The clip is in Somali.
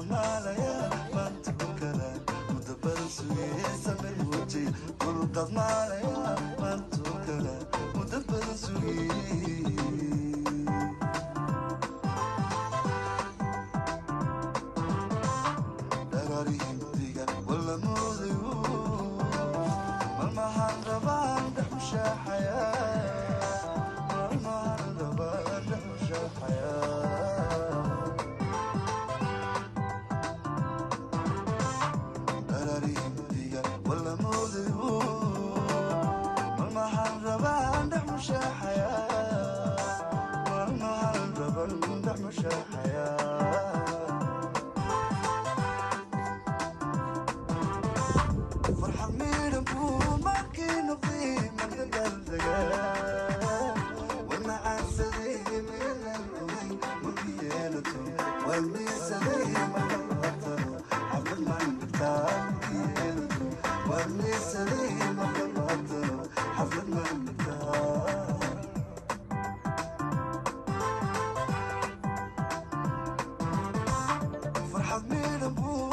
maalaya maanta ku kala mudabal sugee samir wajay dulqad maalaya maanta ku kala mudabal sugee dagaalihii mugdiga wala moodayo malmahan rabaan dhaxusha xayaa malmahan rabaan dhaxusha xayaa dagaalihii mugdiga wala moodayo malmahan rabaan dhaxusha xayaa malmahan rabaan dhaxusha xayaa فرحة من أبوه